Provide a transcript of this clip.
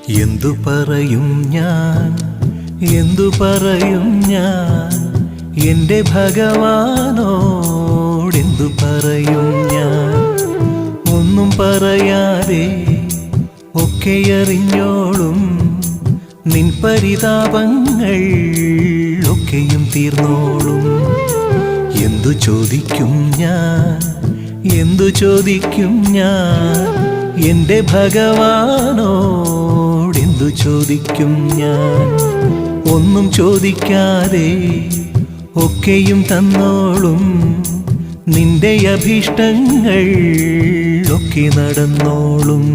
എന്തു പറയും ഞാൻ, എന്തു പറയും ഞാൻ, എൻ്റെ ഭഗവാനോടെന്തു പറയും ഞാൻ. ഒന്നും പറയാതെ ഒക്കെയറിഞ്ഞോളും നിൻ പരിതാപങ്ങൾ ഒക്കെയും തീർന്നോളും. എന്തു ചോദിക്കും ഞാൻ, എന്തു ചോദിക്കും ഞാൻ, എൻ്റെ ഭഗവാനോടെന്തു ചോദിക്കും ഞാൻ. ഒന്നും ചോദിക്കാതെ ഒക്കെയും തന്നോളും നിന്റെ അഭീഷ്ടങ്ങൾ ഒക്കെ നടന്നോളും.